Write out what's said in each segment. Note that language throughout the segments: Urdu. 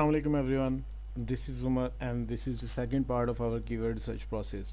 Assalamualaikum everyone. This is Umar and this is the second part of our keyword research process.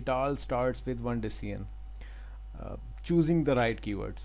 it all starts with one decision, choosing the right keywords.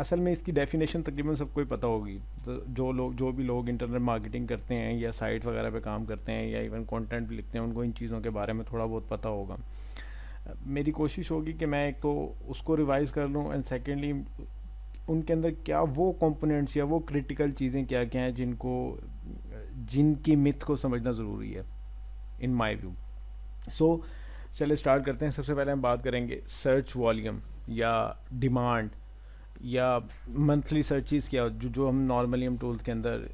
اصل میں اس کی ڈیفینیشن تقریباً سب کو ہی پتہ ہوگی. تو جو بھی لوگ انٹرنیٹ مارکیٹنگ کرتے ہیں یا سائٹ وغیرہ پہ کام کرتے ہیں یا ایون کانٹینٹ بھی لکھتے ہیں, ان کو ان چیزوں کے بارے میں تھوڑا بہت پتہ ہوگا. میری کوشش ہوگی کہ میں ایک تو اس کو ریوائز کر لوں, اینڈ سیکنڈلی ان کے اندر کیا وہ کمپوننٹس یا وہ کرٹیکل چیزیں کیا کیا ہیں جن کی متھ کو سمجھنا ضروری ہے ان مائی ویو. سو چلے اسٹارٹ کرتے ہیں. سب سے پہلے ہم بات کریں گے سرچ والیوم یا ڈیمانڈ یا منتھلی سرچز کیا جو ہم نارملی ہم ٹولز کے اندر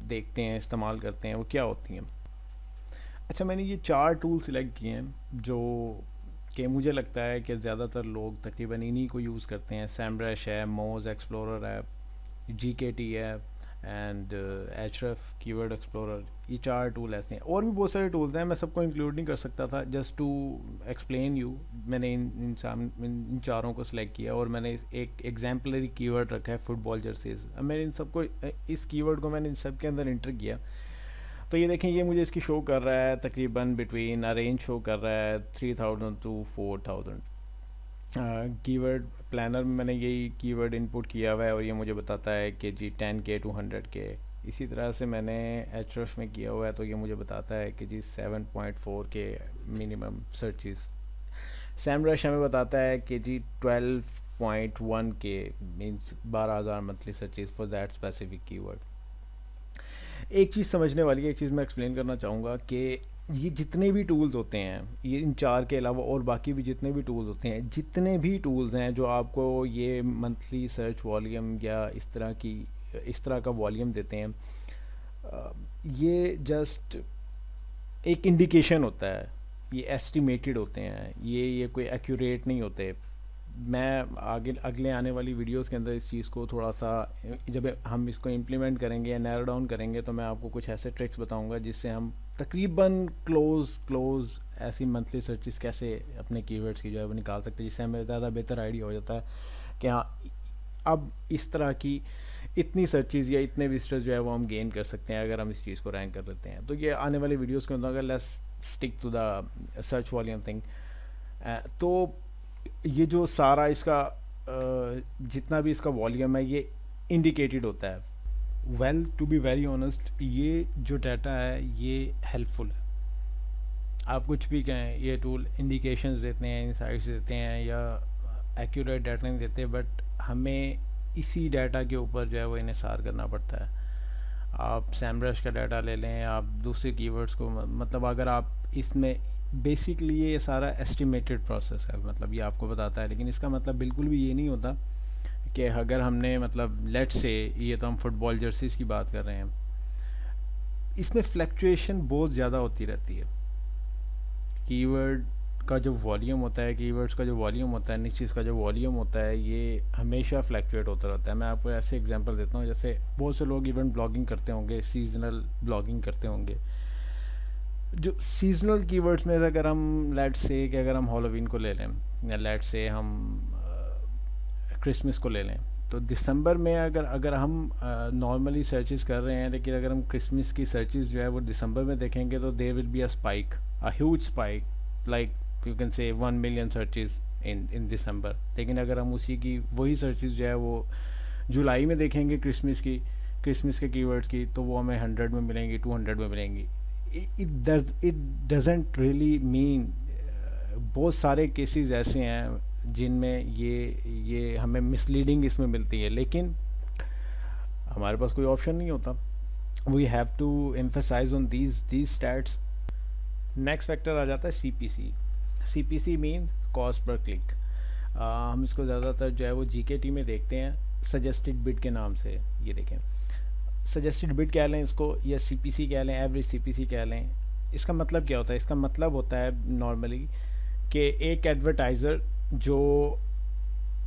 دیکھتے ہیں, استعمال کرتے ہیں, وہ کیا ہوتی ہیں. اچھا, میں نے یہ 4 ٹول سلیکٹ کیے ہیں جو کہ مجھے لگتا ہے کہ زیادہ تر لوگ تقریباً انہی کو یوز کرتے ہیں. سیمبرش ہے, موز ایکسپلورر ہے, جی کے ٹی ہے, اینڈ ایچرف کی ورڈ ایکسپلورر. یہ 4 ٹول ایسے ہیں, اور بھی بہت سارے ٹولز ہیں, میں سب کو انکلوڈ نہیں کر سکتا تھا. جسٹ ٹو ایکسپلین یو میں نے ان چاروں کو سلیکٹ کیا, اور میں نے ایک ایگزامپلری کی ورڈ رکھا ہے فٹ بال جرسیز. میں نے ان سب کو, اس کی ورڈ کو میں نے ان سب کے اندر انٹر کیا. تو یہ دیکھیں, یہ مجھے اس کی شو کر رہا ہے تقریباً بٹوین رینج شو کر رہا ہے 3000 to 4000. کی ورڈ پلانر میں نے یہی کی ورڈ انپٹ کیا ہوا ہے, اور یہ مجھے بتاتا ہے کہ جی 10K to 100K. اسی طرح سے میں نے ایچ ایف میں کیا ہوا ہے, تو یہ مجھے بتاتا ہے کہ جی 7.4K منیمم سرچز. سیمرش ہمیں بتاتا ہے کہ جی 12.1K means 12,000 monthly searches for that specific کی ورڈ. ایک چیز سمجھنے والی ہے, ایک چیز میں ایکسپلین کرنا چاہوں گا کہ یہ جتنے بھی ٹولز ہوتے ہیں, یہ ان 4 کے علاوہ اور باقی بھی جتنے بھی ٹولز ہوتے ہیں, جتنے بھی ٹولز ہیں جو آپ کو یہ منتھلی سرچ والیوم یا اس طرح کا والیوم دیتے ہیں, یہ جسٹ ایک انڈیکیشن ہوتا ہے, یہ ایسٹیمیٹڈ ہوتے ہیں, یہ کوئی ایکوریٹ نہیں ہوتے. میں اگلے آنے والی ویڈیوز کے اندر اس چیز کو تھوڑا سا, جب ہم اس کو امپلیمنٹ کریں گے یا نیرو ڈاؤن کریں گے, تو میں آپ کو کچھ ایسے ٹرکس بتاؤں گا جس سے ہم تقریباً کلوز ایسی منتھلی سرچز کیسے اپنے کی ورڈس کی جو ہے وہ نکال سکتے ہیں, جس سے ہمیں زیادہ بہتر آئیڈیا ہو جاتا ہے کہ ہاں اب اس طرح کی اتنی سرچز یا اتنے وزٹرز جو ہے وہ ہم گین کر سکتے ہیں اگر ہم اس چیز کو رینک کر لیتے ہیں. تو یہ آنے والی ویڈیوز کے اندر اگر let's stick to the search volume thing. تو یہ جو سارا اس کا جتنا بھی اس کا والیوم ہے یہ انڈیکیٹڈ ہوتا ہے. Well to be very honest, یہ جو ڈیٹا ہے یہ ہیلپ فل ہے. آپ کچھ بھی کہیں, یہ ٹول انڈیکیشنز دیتے ہیں, انسائٹس دیتے ہیں, یا ایکوریٹ ڈیٹا نہیں دیتے, بٹ ہمیں اسی ڈیٹا کے اوپر جو ہے وہ انحصار کرنا پڑتا ہے. آپ سیمرش کا ڈیٹا لے لیں, آپ دوسرے کی ورڈس کو, مطلب اگر آپ اس میں بیسکلی یہ سارا ایسٹیمیٹڈ پروسیس ہے, مطلب یہ آپ کو بتاتا ہے, لیکن اس کا مطلب بالکل بھی یہ نہیں ہوتا کہ اگر ہم نے مطلب لیٹ سے, یہ تو ہم فٹ بال جرسیز کی بات کر رہے ہیں, اس میں فلیکچویشن بہت زیادہ ہوتی رہتی ہے. کی ورڈ کا جو والیوم ہوتا ہے, کی ورڈس کا جو والیوم ہوتا ہے, نیچز کا جو والیوم ہوتا ہے, یہ ہمیشہ فلیکچویٹ ہوتا رہتا ہے. میں آپ کو ایسے ایگزامپل دیتا ہوں, جیسے بہت سے لوگ ایونٹ بلاگنگ کرتے ہوں گے, سیزنل بلاگنگ کرتے ہوں گے. جو سیزنل کی ورڈس میں اگر ہم لیٹ سے کہ اگر ہم ہالووین کو لے لیں, یا لیٹ سے ہم کرسمس کو لے لیں, تو دسمبر میں اگر ہم نارملی سرچز کر رہے ہیں, لیکن اگر ہم کرسمس کی سرچز جو ہے وہ دسمبر میں دیکھیں گے, تو there will be a spike, a huge spike, like you can say 1 million searches ان دسمبر. لیکن اگر ہم اسی کی وہی سرچز جو ہے وہ جولائی میں دیکھیں گے کرسمس کے کی ورڈس کی, تو وہ ہمیں 100 میں ملیں گی, 200 میں ملیں گی. It doesn't really mean, بہت سارے کیسز ایسے ہیں جن میں یہ ہمیں مسلیڈنگ اس میں ملتی ہے, لیکن ہمارے پاس کوئی آپشن نہیں ہوتا. We have to emphasize on these states. Next factor آ جاتا ہے سی پی سی. سی پی سی مین کاسٹ پر کلک. ہم اس کو زیادہ تر جو ہے وہ جی کے ٹی میں دیکھتے ہیں سجیسٹڈ بٹ کے نام سے. یہ دیکھیں, سجیسٹڈ بٹ کہہ لیں اس کو, یا سی پی سی کہہ لیں, ایوریج سی پی سی کہہ لیں. اس کا مطلب کیا ہوتا ہے؟ اس کا مطلب ہوتا ہے نارملی کہ ایک ایڈورٹائزر جو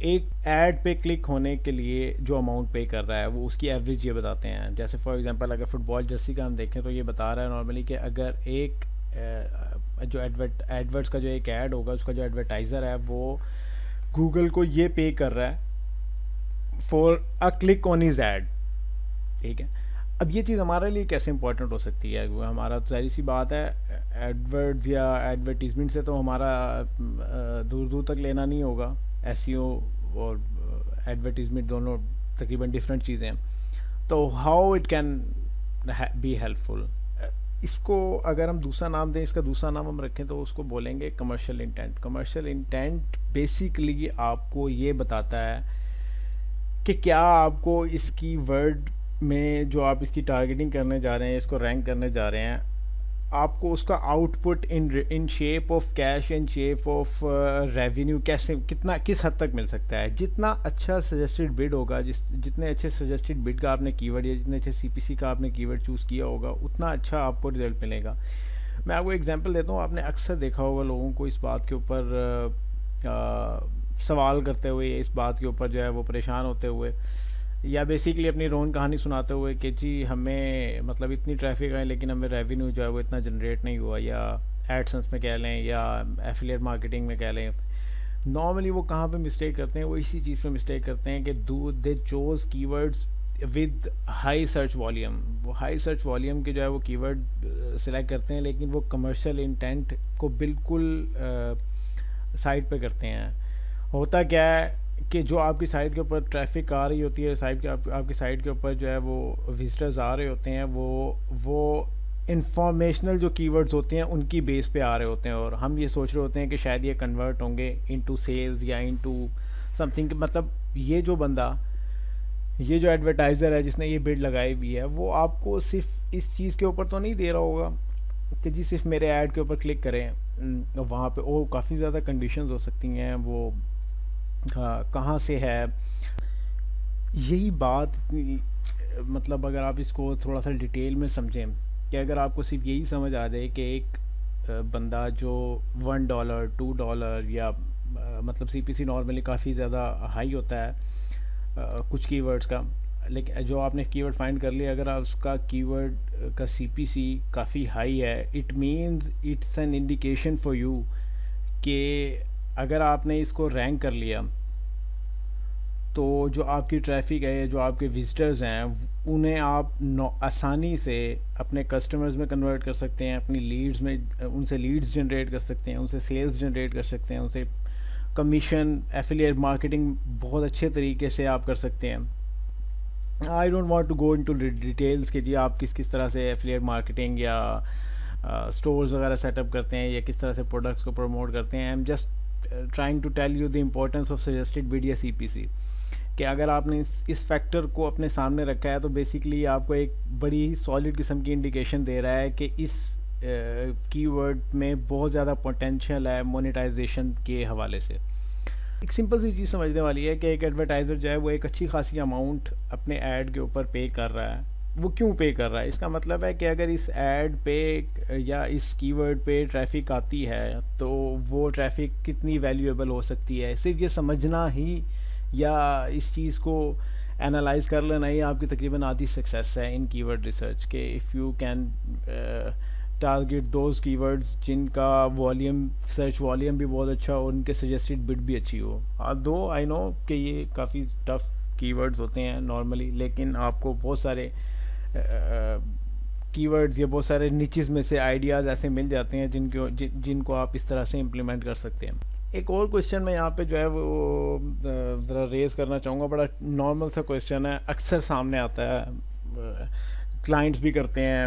ایک ایڈ پہ کلک ہونے کے لیے جو اماؤنٹ پے کر رہا ہے, وہ اس کی ایوریج یہ بتاتے ہیں. جیسے فار ایگزامپل اگر فٹ بال جرسی کا ہم دیکھیں, تو یہ بتا رہا ہے نارملی کہ اگر ایک جو ایڈورٹس کا جو ایک ایڈ ہوگا, اس کا جو ایڈورٹائزر ہے وہ گوگل کو یہ پے کر رہا ہے for a click on his ad. ٹھیک ہے, اب یہ چیز ہمارے لیے کیسے امپورٹنٹ ہو سکتی ہے؟ ہمارا تو ظاہر سی بات ہے, ایڈورڈز یا ایڈورٹیزمنٹ سے تو ہمارا دور تک لینا نہیں ہوگا. ایس ای او اور ایڈورٹیزمنٹ دونوں تقریباً ڈفرینٹ چیزیں ہیں. تو how it can be helpful. اس کو اگر ہم دوسرا نام دیں، اس کا دوسرا نام ہم رکھیں تو اس کو بولیں گے commercial intent. Commercial intent basically آپ کو یہ بتاتا ہے کہ کیا آپ کو اس کی ورڈ میں جو آپ اس کی ٹارگیٹنگ کرنے جا رہے ہیں، اس کو رینک کرنے جا رہے ہیں، آپ کو اس کا out put in shape of cash, in shape of revenue کیسے، کتنا، کس حد تک مل سکتا ہے. جتنا اچھا سجیسٹڈ بڈ ہوگا، جتنے اچھے سجیسٹڈ بڈ کا آپ نے کی ورڈ یا جتنے اچھے سی پی سی کا آپ نے کی ورڈ چوز کیا ہوگا، اتنا اچھا آپ کو رزلٹ ملے گا. میں آپ کو ایگزامپل دیتا ہوں. آپ نے اکثر دیکھا ہوگا لوگوں کو اس بات کے اوپر سوال کرتے ہوئے، اس بات کے اوپر جو ہے وہ پریشان ہوتے ہوئے، یا بیسیکلی اپنی رون کہانی سناتے ہوئے کہ جی ہمیں مطلب اتنی ٹریفک آئی لیکن ہمیں ریونیو جو ہے وہ اتنا جنریٹ نہیں ہوا، یا ایڈسنس میں کہہ لیں یا ایفیلیٹ مارکیٹنگ میں کہہ لیں. نارملی وہ کہاں پہ مسٹیک کرتے ہیں؟ وہ اسی چیز پہ مسٹیک کرتے ہیں کہ دے چوز کی words with high search volume. وہ ہائی سرچ والیوم کے جو ہے وہ کی ورڈ سلیکٹ کرتے ہیں، لیکن وہ کمرشل انٹینٹ کو بالکل سائڈ پہ کرتے ہیں. ہوتا کیا ہے کہ جو آپ کی سائٹ کے اوپر ٹریفک آ رہی ہوتی ہے، سائٹ کے آپ کی سائٹ کے اوپر جو ہے وہ وزٹرز آ رہے ہوتے ہیں، وہ انفارمیشنل جو کی ورڈز ہوتے ہیں ان کی بیس پہ آ رہے ہوتے ہیں، اور ہم یہ سوچ رہے ہوتے ہیں کہ شاید یہ کنورٹ ہوں گے انٹو سیلز یا انٹو سم تھنگ. مطلب یہ جو بندہ، یہ جو ایڈورٹائزر ہے جس نے یہ بڈ لگائی ہوئی ہے، وہ آپ کو صرف اس چیز کے اوپر تو نہیں دے رہا ہوگا کہ جی صرف میرے ایڈ کے اوپر کلک کریں. وہاں پہ اور کافی زیادہ کنڈیشنز ہو سکتی ہیں، وہ کہاں سے ہے. یہی بات اتنی، مطلب اگر آپ اس کو تھوڑا سا ڈیٹیل میں سمجھیں، کہ اگر آپ کو صرف یہی سمجھ آ جائے کہ ایک بندہ جو $1 $2 یا مطلب سی پی سی نارملی کافی زیادہ ہائی ہوتا ہے کچھ کی ورڈز کا، لیکن جو آپ نے کی ورڈ فائنڈ کر لیا، اگر آپ اس کا کی ورڈ کا سی پی سی کافی ہائی ہے، it means it's an indication for you کہ اگر آپ نے اس کو رینک کر لیا تو جو آپ کی ٹریفک ہے، جو آپ کے وزٹرز ہیں، انہیں آپ آسانی سے اپنے کسٹمرز میں کنورٹ کر سکتے ہیں، اپنی لیڈز میں ان سے لیڈز جنریٹ کر سکتے ہیں، ان سے سیلز جنریٹ کر سکتے ہیں، ان سے کمیشن، ایفیلیٹ مارکیٹنگ بہت اچھے طریقے سے آپ کر سکتے ہیں. I don't want to go into details کہ جی آپ کس طرح سے ایفیلیٹ مارکیٹنگ یا اسٹورز وغیرہ سیٹ اپ کرتے ہیں، یا کس طرح سے پروڈکٹس کو پروموٹ کرتے ہیں. I am just trying to tell you the importance of suggested bid یا سی پی سی، کہ اگر آپ نے اس فیکٹر کو اپنے سامنے رکھا ہے تو بیسیکلی آپ کو ایک بڑی سالڈ قسم کی انڈیکیشن دے رہا ہے کہ اس کی ورڈ میں بہت زیادہ پوٹینشیل ہے مونیٹائزیشن کے حوالے سے. ایک سمپل سی چیز سمجھنے والی ہے کہ ایک ایڈورٹائزر جو ہے وہ ایک اچھی خاصی اماؤنٹ اپنے ایڈ کے اوپر پے کر رہا ہے. وہ کیوں پے کر رہا ہے؟ اس کا مطلب ہے کہ اگر اس ایڈ پہ یا اس کی ورڈ پہ ٹریفک آتی ہے تو وہ ٹریفک کتنی ویلیویبل ہو سکتی ہے. صرف یہ سمجھنا ہی یا اس چیز کو انالائز کر لینا ہی آپ کی تقریباً آدھی سکسیس ہے ان کی ورڈ ریسرچ کے. If you can target those کی ورڈز جن کا والیوم، سرچ والیوم بھی بہت اچھا ہو، ان کے سجیسٹڈ بٹ بھی اچھی ہو. دو آئی نو کہ یہ کافی ٹف کی ورڈز ہوتے ہیں نارملی، لیکن آپ کو بہت سارے کی ورڈز یا بہت سارے نیچز میں سے آئیڈیاز ایسے مل جاتے ہیں جن کو آپ اس طرح سے امپلیمنٹ کر سکتے ہیں. ایک اور کویشچن میں یہاں پہ جو ہے وہ ذرا ریز کرنا چاہوں گا. بڑا نارمل سا کویشچن ہے، اکثر سامنے آتا ہے، کلائنٹس بھی کرتے ہیں،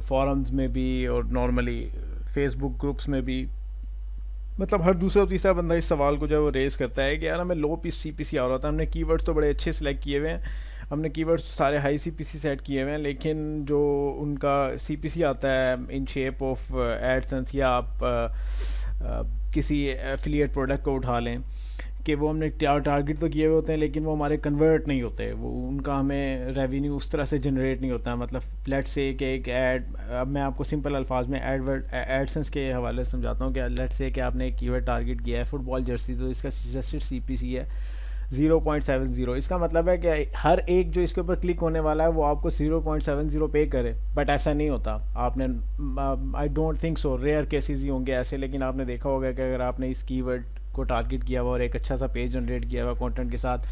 فورمز میں بھی اور نارملی فیس بک گروپس میں بھی. مطلب ہر دوسرا تیسرا بندہ اس سوال کو جو ہے وہ ریز کرتا ہے کہ یار ہمیں لو پی سی پی سی آ رہا تھا، ہم نے کی ورڈس تو بڑے اچھے سلیکٹ کیے ہوئے ہیں، ہم نے کی ورڈس سارے ہائی سی پی سی سیٹ کیے ہوئے ہیں، لیکن جو ان کا سی پی سی آتا ہے ان شیپ آف ایڈسنس، یا آپ کسی ایفیلیٹ پروڈکٹ کو اٹھا لیں کہ وہ ہم نے ٹارگٹ تو کیے ہوئے ہوتے ہیں لیکن وہ ہمارے کنورٹ نہیں ہوتے، وہ ان کا ہمیں ریونیو اس طرح سے جنریٹ نہیں ہوتا. مطلب لیٹ سے کہ ایک ایڈ، اب میں آپ کو سمپل الفاظ میں ایڈسنس کے حوالے سے سمجھاتا ہوں کہ لیٹ سے کہ آپ نے ایک کی ورڈ ٹارگٹ کیا ہے فٹ بال جرسی، تو اس کا سجیسٹڈ سی پی سی ہے 0.70. اس کا مطلب ہے کہ ہر ایک جو اس کے اوپر کلک ہونے والا ہے وہ آپ کو 0.70 پے کرے. بٹ ایسا نہیں ہوتا. آپ نے I don't think so, rare cases ہی ہوں گے ایسے، لیکن آپ نے دیکھا ہوگا کہ اگر آپ نے اس کی ورڈ کو ٹارگٹ کیا ہوا اور ایک اچھا سا پیج جنریٹ کیا ہوا کانٹینٹ کے ساتھ،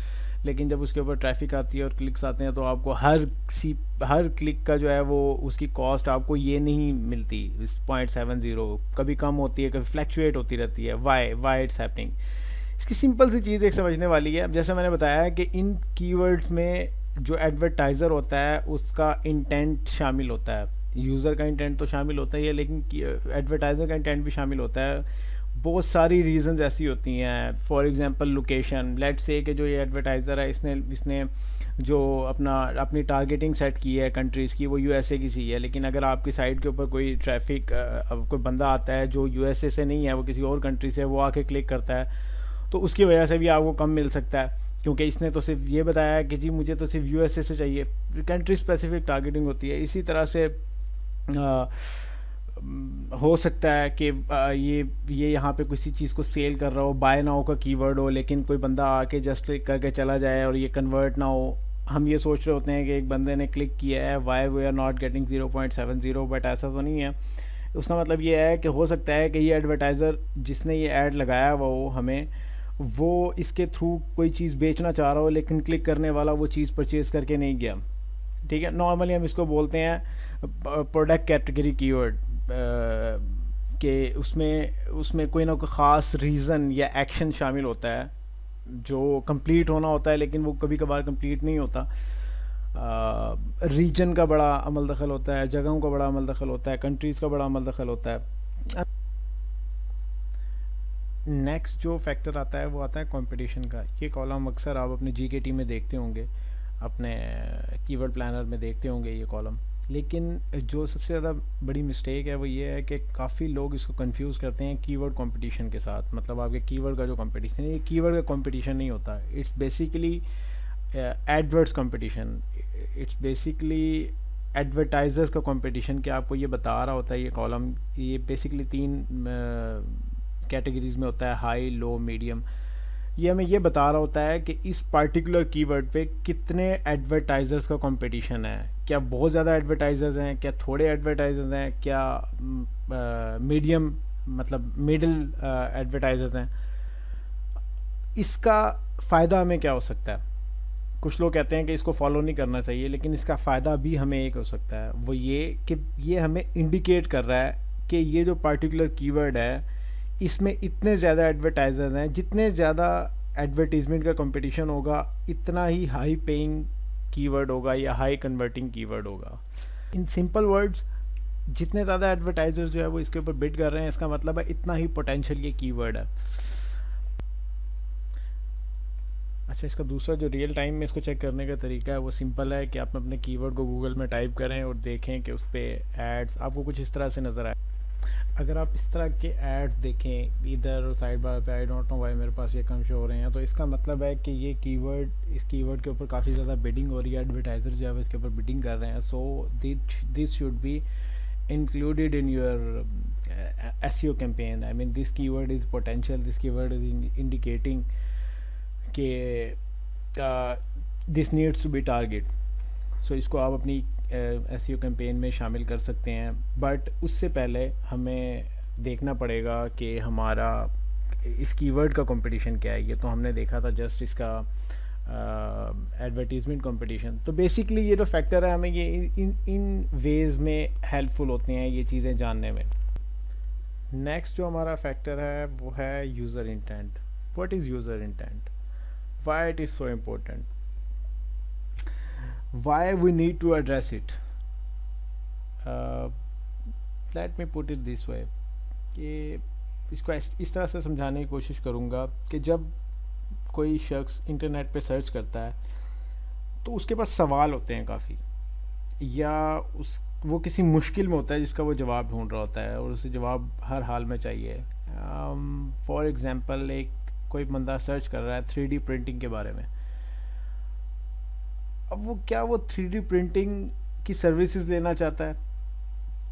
لیکن جب اس کے اوپر ٹریفک آتی ہے اور کلکس آتے ہیں تو آپ کو ہر کلک کا جو ہے وہ اس کی کاسٹ آپ کو یہ نہیں ملتی 0.70، کبھی کم ہوتی ہے، کبھی فلیکچویٹ ہوتی رہتی ہے. Why it's happening? اس کی سمپل سی چیز ایک سمجھنے والی ہے. اب جیسے میں نے بتایا کہ ان کی ورڈز میں جو ایڈورٹائزر ہوتا ہے اس کا انٹینٹ شامل ہوتا ہے. یوزر کا انٹینٹ تو شامل ہوتا ہی ہے لیکن ایڈورٹائزر کا انٹینٹ بھی شامل ہوتا ہے. بہت ساری ریزنز ایسی ہوتی ہیں. For example location. لیٹ سے کہ جو یہ ایڈورٹائزر ہے اس نے جو اپنی ٹارگیٹنگ سیٹ کی ہے کنٹریز کی وہ یو ایس اے کی سی ہے, لیکن اگر آپ کی سائٹ کے اوپر کوئی ٹریفک کوئی بندہ آتا ہے جو یو ایس اے سے نہیں ہے, وہ کسی اور کنٹری سے, وہ آ کے کلک کرتا ہے تو اس کی وجہ سے بھی آپ کو کم مل سکتا ہے, کیونکہ اس نے تو صرف یہ بتایا ہے کہ جی مجھے تو صرف یو ایس اے سے چاہیے. کنٹری اسپیسیفک ٹارگیٹنگ ہوتی ہے. اسی طرح سے ہو سکتا ہے کہ یہ یہاں پہ کسی چیز کو سیل کر رہا ہو, بائی ناؤ کا کی ورڈ ہو, لیکن کوئی بندہ آ کے جسٹ کلک کر کے چلا جائے اور یہ کنورٹ نہ ہو. ہم یہ سوچ رہے ہوتے ہیں کہ ایک بندے نے کلک کیا ہے, why we are not getting 0.70, but ایسا تو نہیں ہے. اس کا مطلب یہ ہے کہ ہو سکتا ہے کہ یہ ایڈورٹائزر جس نے یہ ایڈ لگایا وہ ہمیں وہ اس کے تھرو کوئی چیز بیچنا چاہ رہا ہو, لیکن کلک کرنے والا وہ چیز پرچیز کر کے نہیں گیا. ٹھیک ہے, نارملی ہم اس کو بولتے ہیں پروڈکٹ کیٹیگری کی ورڈ, کہ اس میں کوئی نہ کوئی خاص ریزن یا ایکشن شامل ہوتا ہے جو کمپلیٹ ہونا ہوتا ہے, لیکن وہ کبھی کبھار کمپلیٹ نہیں ہوتا. ریجن کا بڑا عمل دخل ہوتا ہے, جگہوں کا بڑا عمل دخل ہوتا ہے, کنٹریز کا بڑا عمل دخل ہوتا ہے. نیکسٹ جو فیکٹر آتا ہے وہ آتا ہے کمپٹیشن کا. یہ کالم اکثر آپ اپنے جی کے ٹی میں دیکھتے ہوں گے, اپنے کی ورڈ پلانر میں دیکھتے ہوں گے یہ کالم. لیکن جو سب سے زیادہ بڑی مسٹیک ہے وہ یہ ہے کہ کافی لوگ اس کو کنفیوز کرتے ہیں کی ورڈ کمپٹیشن کے ساتھ. مطلب آپ کے کی ورڈ کا جو کمپٹیشن ہے, یہ کی ورڈ کا کمپٹیشن نہیں ہوتا. It's basically AdWords competition. It's basically advertisers کا کمپٹیشن, کہ آپ کو یہ بتا رہا ہوتا ہے یہ کالم. یہ بیسیکلی 3 کیٹیگریز میں ہوتا ہے, ہائی, لو, میڈیم. یہ ہمیں یہ بتا رہا ہوتا ہے کہ اس پارٹیکولر کی ورڈ پہ کتنے ایڈورٹائزرز کا کمپٹیشن ہے. کیا بہت زیادہ ایڈورٹائزرز ہیں, کیا تھوڑے ایڈورٹائزرز ہیں, کیا میڈیم مطلب مڈل ایڈورٹائزرز ہیں. اس کا فائدہ ہمیں کیا ہو سکتا ہے؟ کچھ لوگ کہتے ہیں کہ اس کو فالو نہیں کرنا چاہیے, لیکن اس کا فائدہ بھی ہمیں ایک ہو سکتا ہے, وہ یہ کہ یہ ہمیں انڈیکیٹ کر رہا ہے کہ یہ جو پارٹیکولر کی ورڈ ہے اس میں اتنے زیادہ ایڈورٹائزرز ہیں. جتنے زیادہ ایڈورٹیزمنٹ کا کمپٹیشن ہوگا اتنا ہی ہائی پیئنگ کی ورڈ ہوگا یا ہائی کنورٹنگ کی ورڈ ہوگا. ان سمپل ورڈز, جتنے زیادہ ایڈورٹائزرز جو ہے وہ اس کے اوپر بڈ کر رہے ہیں, اس کا مطلب ہے اتنا ہی پوٹینشیل یہ کی ورڈ ہے. اچھا, اس کا دوسرا جو ریئل ٹائم میں اس کو چیک کرنے کا طریقہ ہے وہ سمپل ہے کہ آپ اپنے کی ورڈ کو گوگل میں ٹائپ کریں اور دیکھیں کہ اس پہ ایڈز آپ کو کچھ اس طرح سے نظر آئے. اگر آپ اس طرح کے ایڈز دیکھیں ادھر سائڈ بار پہ, آئی ڈونٹ نو وائی میرے پاس یہ کم شو ہو رہے ہیں, تو اس کا مطلب ہے کہ یہ کی ورڈ, اس کی ورڈ کے اوپر کافی زیادہ بیڈنگ ہو رہی ہے. ایڈورٹائزر جو ہے وہ اس کے اوپر بیڈنگ کر رہے ہیں. So this should be included in your SEO campaign. I mean this keyword is potential, this keyword is indicating کہ this needs to be target. So اس کو آپ اپنی SEO کیمپین میں شامل کر سکتے ہیں, بٹ اس سے پہلے ہمیں دیکھنا پڑے گا کہ ہمارا اس کی ورڈ کا کمپٹیشن کیا ہے. یہ تو ہم نے دیکھا تھا جسٹ اس کا ایڈورٹیزمنٹ کمپٹیشن. تو بیسکلی یہ جو فیکٹر ہے ہمیں یہ ان ویز میں ہیلپ فل ہوتے ہیں یہ چیزیں جاننے میں. نیکسٹ جو ہمارا فیکٹر ہے وہ ہے user intent. What is user intent, why it is so important, why we need to address it. Let me put it this way, کہ اس کو اس طرح سے سمجھانے کی کوشش کروں گا کہ جب کوئی شخص انٹرنیٹ پہ سرچ کرتا ہے تو اس کے پاس سوال ہوتے ہیں کافی, یا وہ کسی مشکل میں ہوتا ہے جس کا وہ جواب ڈھونڈ رہا ہوتا ہے اور اسے جواب ہر حال میں چاہیے. فار ایگزامپل کوئی بندہ سرچ کر رہا ہے 3D پرنٹنگ کے بارے میں. اب کیا وہ 3D پرنٹنگ کی سروسز لینا چاہتا ہے,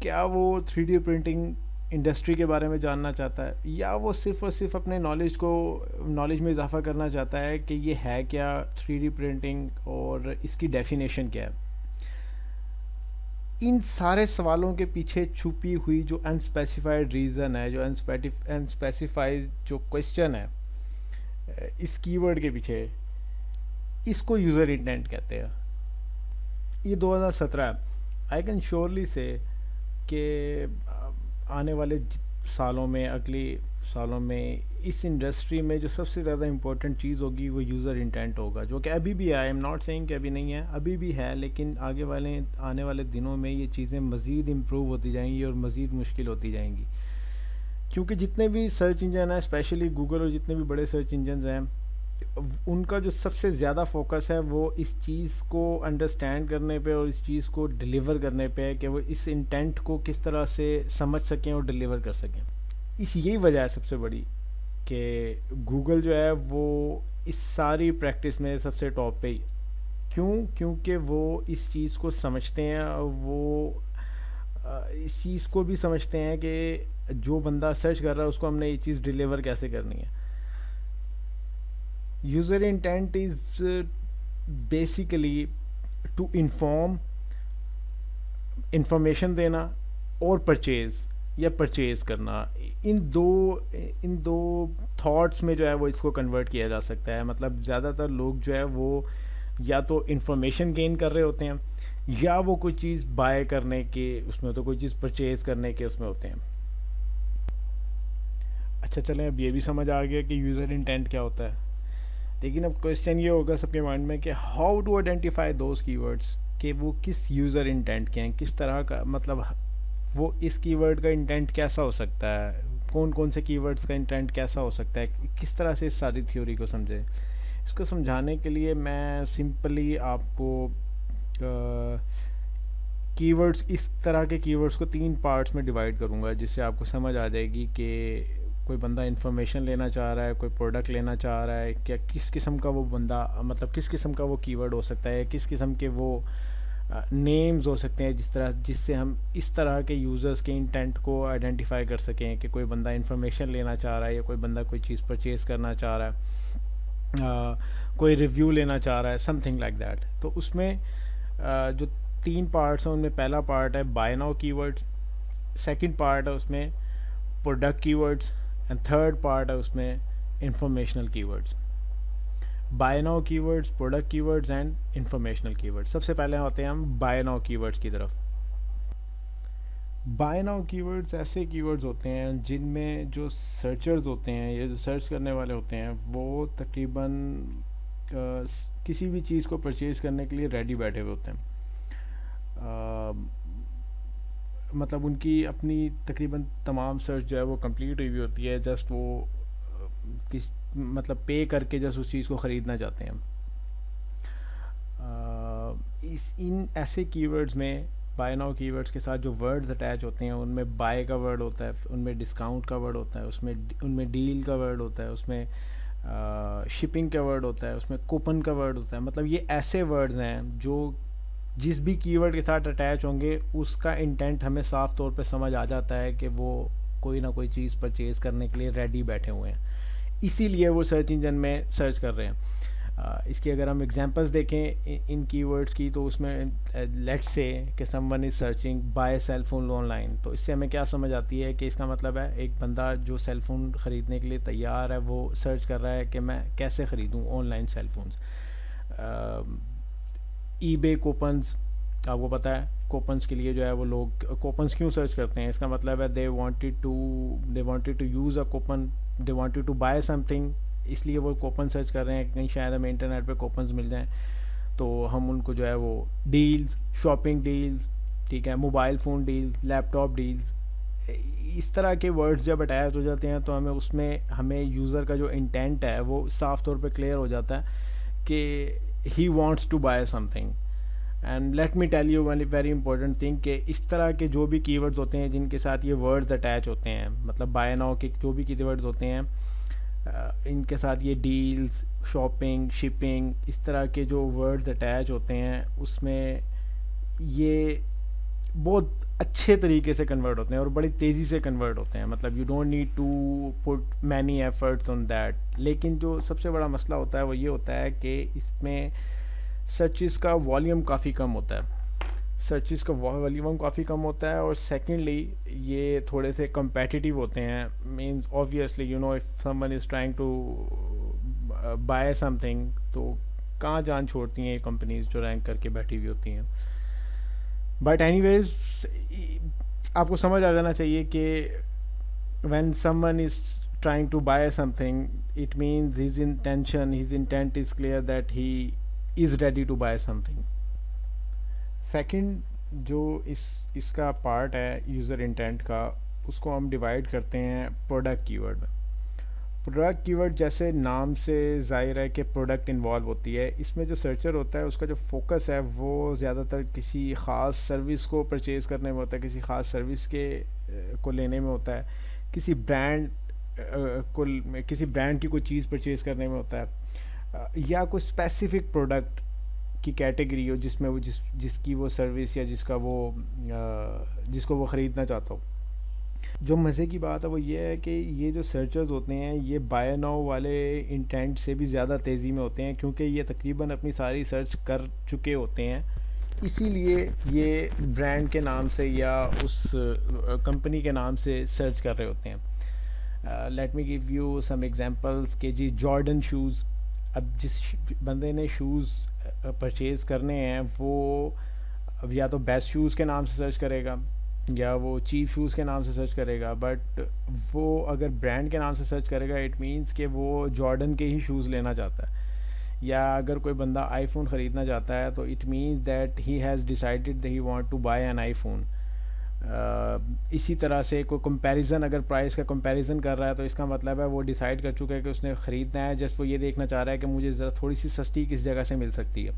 کیا وہ 3D پرنٹنگ انڈسٹری کے بارے میں جاننا چاہتا ہے, یا وہ صرف اور صرف اپنے نالج میں اضافہ کرنا چاہتا ہے کہ یہ ہے کیا 3D پرنٹنگ اور اس کی ڈیفینیشن کیا ہے. ان سارے سوالوں کے پیچھے چھپی ہوئی جو انسپیسیفائڈ ریزن ہے, جو انسپیسیفائڈ جو کوشچن ہے اس کی ورڈ کے پیچھے, اس کو یوزر انٹینٹ کہتے ہیں. یہ 2017 آئی کین شیورلی سے کہ آنے والے سالوں میں, اگلی سالوں میں اس انڈسٹری میں جو سب سے زیادہ امپورٹنٹ چیز ہوگی وہ یوزر انٹینٹ ہوگا، جو کہ ابھی بھی ہے. آئی ایم ناٹ سینگ کہ ابھی نہیں ہے، ابھی بھی ہے، لیکن آنے والے دنوں میں یہ چیزیں مزید امپروو ہوتی جائیں گی اور مزید مشکل ہوتی جائیں گی، کیونکہ جتنے بھی سرچ انجن ہیں، اسپیشلی گوگل اور جتنے بھی بڑے سرچ انجنز ہیں، ان کا جو سب سے زیادہ فوکس ہے وہ اس چیز کو انڈرسٹینڈ کرنے پہ اور اس چیز کو ڈلیور کرنے پہ ہے کہ وہ اس انٹینٹ کو کس طرح سے سمجھ سکیں اور ڈلیور کر سکیں. اس یہی وجہ ہے سب سے بڑی کہ گوگل جو ہے وہ اس ساری پریکٹس میں سب سے ٹاپ پہ ہی. کیونکہ وہ اس چیز کو سمجھتے ہیں، اور وہ اس چیز کو بھی سمجھتے ہیں کہ جو بندہ سرچ کر رہا ہے اس کو ہم نے یہ چیز ڈلیور کیسے کرنی ہے. User intent is basically to information دینا اور پرچیز کرنا. ان دو تھاٹس میں جو ہے وہ اس کو کنورٹ کیا جا سکتا ہے. مطلب زیادہ تر لوگ جو ہے وہ یا تو انفارمیشن گین کر رہے ہوتے ہیں، یا وہ کوئی چیز بائی کرنے کے اس میں، تو کوئی چیز پرچیز کرنے کے اس میں ہوتے ہیں. اچھا چلیں، اب یہ بھی سمجھ آ گیا کہ یوزر انٹینٹ کیا ہوتا ہے. لیکن اب کویسچن یہ ہوگا سب کے مائنڈ میں کہ how to identify those keywords, کہ وہ کس یوزر انٹینٹ کے ہیں، کس طرح کا، مطلب وہ اس کی ورڈ کا انٹینٹ کیسا ہو سکتا ہے، کون سے کی ورڈس کا انٹینٹ کیسا ہو سکتا ہے، کس طرح سے اس ساری تھیوری کو سمجھے. اس کو سمجھانے کے لیے میں سمپلی آپ کو کی ورڈس، اس طرح کے کی ورڈس کو 3 پارٹس میں ڈیوائڈ کروں گا، جس سے آپ کو سمجھ آ جائے گی کہ کوئی بندہ انفارمیشن لینا چاہ رہا ہے، کوئی پروڈکٹ لینا چاہ رہا ہے، کیا کس قسم کا وہ بندہ، مطلب کس قسم کا وہ کی ورڈ ہو سکتا ہے، کس قسم کے وہ نیمز ہو سکتے ہیں جس سے ہم اس طرح کے یوزرز کے انٹینٹ کو آئیڈینٹیفائی کر سکیں کہ کوئی بندہ انفارمیشن لینا چاہ رہا ہے، یا کوئی بندہ کوئی چیز پرچیز کرنا چاہ رہا ہے، کوئی ریویو لینا چاہ رہا ہے، سم تھنگ لائک دیٹ. تو اس میں جو 3 پارٹس ہیں ان میں پہلا پارٹ ہے بائی ناؤ کی ورڈ، سیکنڈ پارٹ ہے اس میں product keywords, and third part ہے اس میں informational keywords. Buy now keywords, product keywords and informational keywords. سب سے پہلے ہوتے ہیں ہم بائی ناؤ کی ورڈس کی طرف. بائی ناؤ کی ورڈس ایسے کی ورڈز ہوتے ہیں جن میں جو سرچرز ہوتے ہیں یا جو سرچ کرنے والے ہوتے ہیں وہ تقریباً کسی بھی چیز کو پرچیز کرنے کے لیے ریڈی بیٹھے ہوئے ہوتے ہیں. مطلب ان کی اپنی تقریباً تمام سرچ جو ہے وہ کمپلیٹ ہوئی ہوتی ہے، جسٹ وہ مطلب پے کر کے جسٹ اس چیز کو خریدنا چاہتے ہیں. ان ایسے کی ورڈز میں بائی ناؤ کی ورڈز کے ساتھ جو ورڈز اٹیچ ہوتے ہیں ان میں بائی کا ورڈ ہوتا ہے، ان میں ڈسکاؤنٹ کا ورڈ ہوتا ہے، ان میں ڈیل کا ورڈ ہوتا ہے، اس میں شپنگ کا ورڈ ہوتا ہے، اس میں کوپن کا ورڈ ہوتا ہے. مطلب یہ ایسے ورڈز ہیں جو جس بھی کی ورڈ کے ساتھ اٹیچ ہوں گے اس کا انٹینٹ ہمیں صاف طور پہ سمجھ آ جاتا ہے کہ وہ کوئی نہ کوئی چیز پرچیز کرنے کے لیے ریڈی بیٹھے ہوئے ہیں، اسی لیے وہ سرچ انجن میں سرچ کر رہے ہیں. اس کی اگر ہم ایگزامپلس دیکھیں ان کی ورڈز کی، تو اس میں لیٹس سے کہ someone is searching buy sell phone on line, تو اس سے ہمیں کیا سمجھ آتی ہے کہ اس کا مطلب ہے ایک بندہ جو سیل فون خریدنے کے لیے تیار ہے وہ سرچ کر رہا ہے کہ میں کیسے خریدوں آن لائن سیل فونز. ای بے کوپنز، آپ کو پتہ ہے کوپنز کے لیے جو ہے وہ لوگ کوپنز کیوں سرچ کرتے ہیں، اس کا مطلب ہے they wanted to use a coupon, they wanted to buy something, اس لیے وہ کوپن سرچ کر رہے ہیں. کہیں شاید ہمیں انٹرنیٹ پہ کوپنز مل جائیں تو ہم ان کو جو ہے وہ ڈیلز، شاپنگ ڈیلز، ٹھیک ہے، موبائل فون ڈیلز، لیپ ٹاپ ڈیلز، اس طرح کے ورڈز جب اٹیچ ہو جاتے ہیں تو ہمیں یوزر کا جو انٹینٹ ہے وہ صاف طور پہ کلیئر ہو جاتا ہے کہ he wants to buy something. And let me tell you one very important thing کہ اس طرح کے جو بھی کی ورڈز ہوتے ہیں جن کے ساتھ یہ ورڈز اٹیچ ہوتے ہیں، مطلب بائی ناؤ کے جو بھی کی ورڈز ہوتے ہیں ان کے ساتھ یہ ڈیلز، شاپنگ، شپنگ، اس طرح کے جو ورڈز اٹیچ ہوتے ہیں اس میں یہ بہت اچھے طریقے سے کنورٹ ہوتے ہیں اور بڑی تیزی سے کنورٹ ہوتے ہیں. مطلب you don't need to put many efforts on that. لیکن جو سب سے بڑا مسئلہ ہوتا ہے وہ یہ ہوتا ہے کہ اس میں سرچز کا والیوم کافی کم ہوتا ہے، اور سیکنڈلی یہ تھوڑے سے کمپیٹیٹیو ہوتے ہیں. Means obviously you know if someone is trying to buy something, تو کہاں جان چھوڑتی ہیں یہ کمپنیز جو رینک کر کے بیٹھی ہوئی ہوتی ہیں. بٹ اینی ویز آپ کو سمجھ آ جانا چاہیے کہ when some one is trying to buy something, it means his intent is clear that he is ready to buy something. Second جو اس کا پارٹ ہے یوزر انٹینٹ کا، اس کو ہم ڈیوائڈ کرتے ہیں پروڈکٹ کی ورڈ میں. پروڈکٹ کی ورڈ جیسے نام سے ظاہر ہے کہ پروڈکٹ انوالو ہوتی ہے، اس میں جو سرچر ہوتا ہے اس کا جو فوکس ہے وہ زیادہ تر کسی خاص سروس کو پرچیز کرنے میں ہوتا ہے، کسی خاص سروس کو لینے میں ہوتا ہے، کسی برانڈ کی کوئی چیز پرچیز کرنے میں ہوتا ہے، یا کوئی اسپیسیفک پروڈکٹ کی کیٹیگری ہو جس میں وہ جس کی وہ سروس یا جس کو وہ خریدنا چاہتا ہو. جو مزے کی بات ہے وہ یہ ہے کہ یہ جو سرچرز ہوتے ہیں یہ بائی ناؤ والے انٹینٹ سے بھی زیادہ تیزی میں ہوتے ہیں، کیونکہ یہ تقریباً اپنی ساری سرچ کر چکے ہوتے ہیں، اسی لیے یہ برانڈ کے نام سے یا اس کمپنی کے نام سے سرچ کر رہے ہوتے ہیں. Let me give you some examples کہ جی جارڈن شوز. اب جس بندے نے شوز پرچیز کرنے ہیں وہ اب یا تو بیسٹ شوز کے نام سے سرچ کرے گا یا وہ چیپ شوز کے نام سے سرچ کرے گا، بٹ وہ اگر برانڈ کے نام سے سرچ کرے گا اٹ مینس کہ وہ جارڈن کے ہی شوز لینا چاہتا ہے. یا اگر کوئی بندہ آئی فون خریدنا چاہتا ہے تو it means that he has decided that he want to buy an iPhone. اسی طرح سے کوئی کمپیریزن، اگر پرائس کا کمپیریزن کر رہا ہے تو اس کا مطلب ہے وہ ڈیسائیڈ کر چکا ہے کہ اس نے خریدنا ہے، جسٹ وہ یہ دیکھنا چاہ رہا ہے کہ مجھے ذرا تھوڑی سی سستی کس جگہ سے مل سکتی ہے.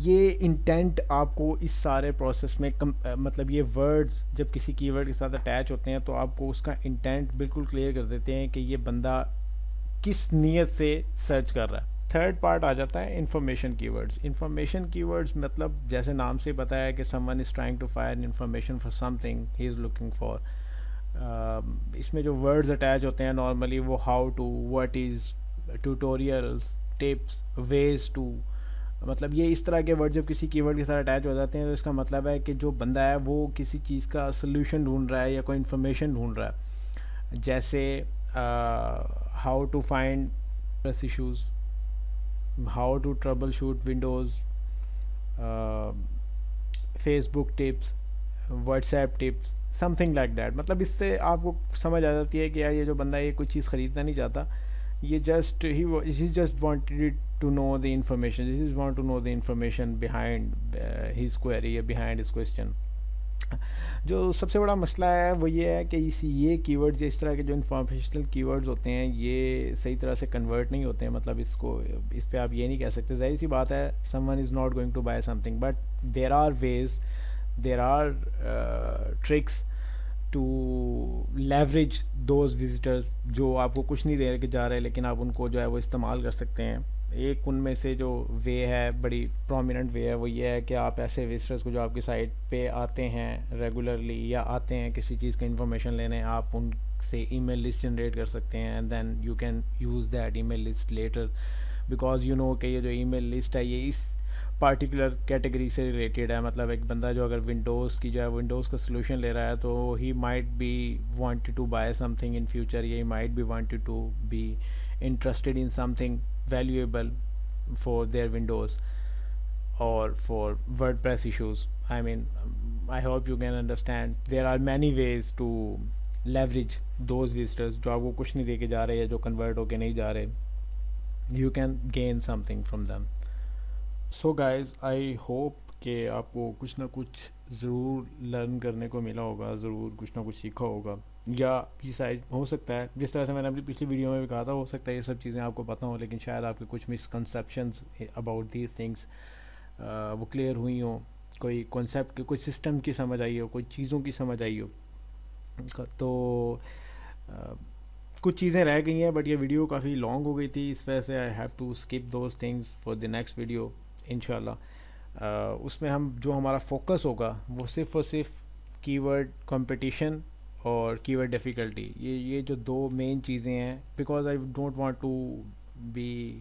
یہ انٹینٹ آپ کو اس سارے پروسیس میں مطلب یہ ورڈز جب کسی کی ورڈ کے ساتھ اٹیچ ہوتے ہیں تو آپ کو اس کا انٹینٹ بالکل کلیئر کر دیتے ہیں کہ یہ بندہ کس نیت سے سرچ کر رہا ہے. تھرڈ پارٹ آ جاتا ہے انفارمیشن کی ورڈز. انفارمیشن کی ورڈز مطلب جیسے نام سے پتہ ہے کہ someone is trying to find information for something he is looking for. اس میں جو ورڈز اٹیچ ہوتے ہیں نارملی وہ how to, what is, tutorials, tips, ways to, مطلب یہ اس طرح کے ورڈ جب کسی کی ورڈ کے ساتھ اٹیچ ہو جاتے ہیں تو اس کا مطلب ہے کہ جو بندہ ہے وہ کسی چیز کا سلوشن ڈھونڈ رہا ہے یا کوئی انفارمیشن ڈھونڈ رہا ہے. جیسے how to find press issues, how to troubleshoot Windows, Facebook tips, WhatsApp tips, something like that. مطلب اس سے آپ کو سمجھ آ جاتی ہے کہ یار یہ جو بندہ یہ کوئی چیز خریدنا نہیں چاہتا، یہ just he just wanted to know the information, this is want to know the information behind his query یا بیہائنڈ ہز کویسچن. جو سب سے بڑا مسئلہ ہے وہ یہ ہے کہ یہ کی ورڈز، اس طرح کے جو انفارمیشنل کی ورڈز ہوتے ہیں یہ صحیح طرح سے کنورٹ نہیں ہوتے ہیں. مطلب اس پہ آپ یہ نہیں کہہ سکتے، ظاہر سی بات ہے someone is not going to buy something, but there are ways, there are tricks to leverage those visitors جو آپ کو کچھ نہیں دے کے جا رہے لیکن آپ ان کو جو ہے وہ استعمال کر سکتے ہیں. ایک ان میں سے جو وے ہے، بڑی پرومیننٹ وے ہے، وہ یہ ہے کہ آپ ایسے وزٹرز کو جو آپ کی سائٹ پہ آتے ہیں ریگولرلی یا آتے ہیں کسی چیز کا انفارمیشن لینے، آپ ان سے ای میل لسٹ جنریٹ کر سکتے ہیں and then you can use that email list later, because you know کہ یہ جو ای میل لسٹ ہے یہ اس پارٹیکولر کیٹیگری سے ریلیٹڈ ہے. مطلب ایک بندہ جو اگر ونڈوز کی جو ہے ونڈوز کا سلوشن لے رہا ہے تو he might be wanted to buy something in future, یا he might be wanted to be interested in something valuable for their Windows or for WordPress issues. I mean, I hope you can understand. There are many ways to leverage those visitors جو آپ کو کچھ نہیں دے کے جا رہے یا جو کنورٹ ہو کے نہیں جا رہے. You can gain something from them. So guys, I hope کہ آپ کو کچھ نہ کچھ ضرور لرن کرنے کو ملا ہوگا، ضرور کچھ نہ کچھ سیکھا ہوگا، یا یہ شاید ہو سکتا ہے جس طرح سے میں نے اپنی پچھلی ویڈیو میں بھی کہا تھا، ہو سکتا ہے یہ سب چیزیں آپ کو پتہ ہوں لیکن شاید آپ کے کچھ مسکنسیپشنز اباؤٹ دیز تھنگس وہ کلیئر ہوئی ہوں، کوئی کانسیپٹ کی، کوئی سسٹم کی سمجھ آئی ہو، کوئی چیزوں کی سمجھ آئی ہو. تو کچھ چیزیں رہ گئی ہیں بٹ یہ ویڈیو کافی لانگ ہو گئی تھی، اس وجہ سے I have to skip those things for the next video انشاءاللہ. اس میں جو ہمارا فوکس ہوگا وہ صرف اور صرف کی ورڈ کمپٹیشن اور کی ورڈ ڈیفیکلٹی، یہ جو دو مین چیزیں ہیں. Because I don't want to be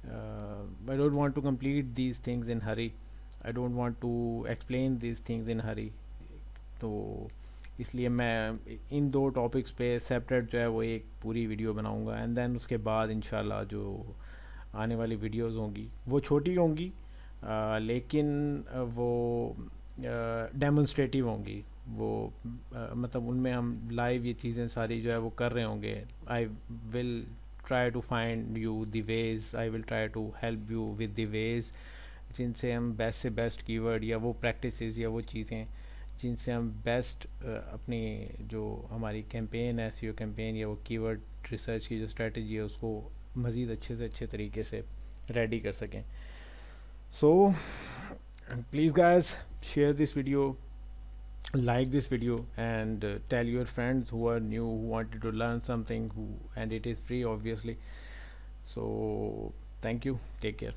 I don't want to complete these things in hurry, I don't want to explain these things in hurry. تو اس لیے میں ان دو ٹاپکس پہ سیپریٹ جو ہے وہ ایک پوری ویڈیو بناؤں گا، اینڈ دین اس کے بعد انشاءاللہ جو آنے والی ویڈیوز ہوں گی وہ چھوٹی ہوں گی لیکن وہ ڈیمونسٹریٹیو ہوں گی. وہ مطلب ان میں ہم لائیو یہ چیزیں ساری جو ہے وہ کر رہے ہوں گے. I will try to find you the ways, I will try to help you with the ways جن سے ہم بیسٹ سے بیسٹ کی ورڈ یا وہ پریکٹسز یا وہ چیزیں جن سے ہم بیسٹ اپنی جو ہماری کیمپین ہے سی او کیمپین یا وہ کی ورڈ ریسرچ کی جو اسٹریٹجی ہے اس کو مزید اچھے سے اچھے طریقے سے ریڈی کر سکیں. So please guys share this video, like this video, and tell your friends who are new, who wanted to learn something, who, and it is free obviously. So thank you, take care.